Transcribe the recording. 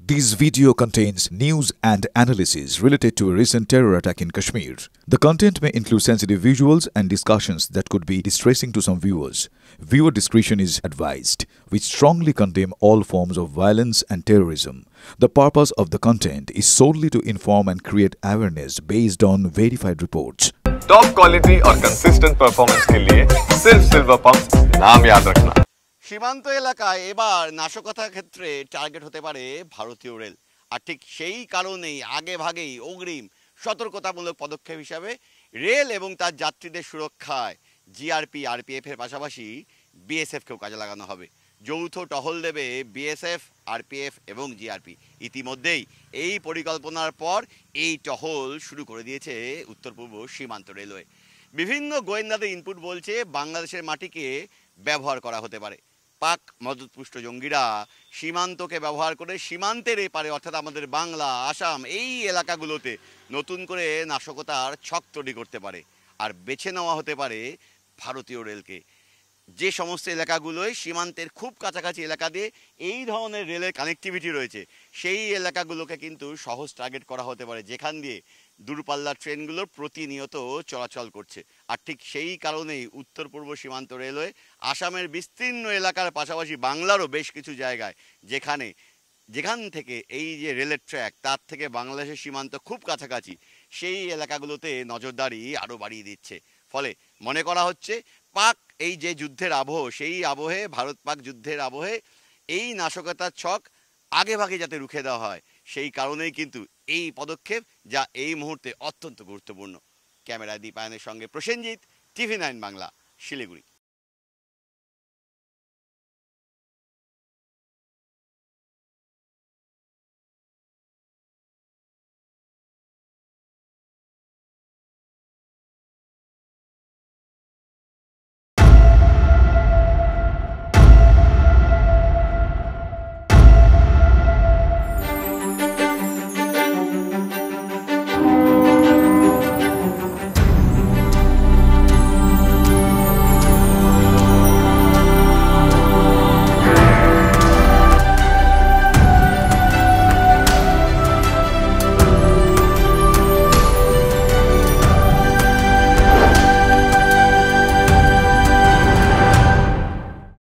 This video contains news and analysis related to a recent terror attack in Kashmir. The content may include sensitive visuals and discussions that could be distressing to some viewers. Viewer discretion is advised. We strongly condemn all forms of violence and terrorism. The purpose of the content is solely to inform and create awareness based on verified reports. Top quality और consistent performance के लिए सिर्फ silver pump नाम याद रखना। সীমান্ত এলাকায় এবার নাশকতার ক্ষেত্রে টার্গেট হতে পারে ভারতীয় রেল। আর ঠিক সেই কারণেই আগে ভাগেই অগ্রিম সতর্কতামূলক পদক্ষেপ হিসাবে রেল এবং তার যাত্রীদের সুরক্ষায় জিআরপি আরপিএফ এর পাশাপাশি বিএসএফকেও কাজে লাগানো হবে। যৌথ টহল দেবে বিএসএফ, আরপিএফ এবং জিআরপি। ইতিমধ্যেই এই পরিকল্পনার পর এই টহল শুরু করে দিয়েছে উত্তর পূর্ব সীমান্ত রেলওয়ে। বিভিন্ন গোয়েন্দাদের ইনপুট বলছে বাংলাদেশের মাটিকে ব্যবহার করা হতে পারে। পাক মদতপুষ্ট জঙ্গিরা সীমান্তকে ব্যবহার করে সীমান্তের এপারে অর্থাৎ আমাদের বাংলা, আসাম এই এলাকাগুলোতে নতুন করে নাশকতার ছক তৈরি করতে পারে। আর বেছে নেওয়া হতে পারে ভারতীয় রেলকে। যে সমস্ত এলাকাগুলোয় সীমান্তের খুব কাছাকাছি এলাকা দিয়ে এই ধরনের রেলের কানেক্টিভিটি রয়েছে সেই এলাকাগুলোকে কিন্তু সহজ টার্গেট করা হতে পারে, যেখান দিয়ে দূরপাল্লার ট্রেনগুলো প্রতিনিয়ত চলাচল করছে। আর ঠিক সেই কারণেই উত্তর পূর্ব সীমান্ত রেলওয়ে আসামের বিস্তীর্ণ এলাকার পাশাপাশি বাংলারও বেশ কিছু জায়গায় যেখান থেকে এই যে রেলের ট্র্যাক তার থেকে বাংলাদেশের সীমান্ত খুব কাছাকাছি সেই এলাকাগুলোতে নজরদারি আরও বাড়িয়ে দিচ্ছে। ফলে মনে করা হচ্ছে পাক এই যে যুদ্ধের আবহ সেই আবহে, ভারত পাক যুদ্ধের আবহে এই নাশকতার ছক আগে ভাগে যাতে রুখে দেওয়া হয় সেই কারণেই কিন্তু এই পদক্ষেপ, যা এই মুহূর্তে অত্যন্ত গুরুত্বপূর্ণ। ক্যামেরায় দীপায়নের সঙ্গে প্রসেনজিৎ, টিভি9 বাংলা, শিলিগুড়ি।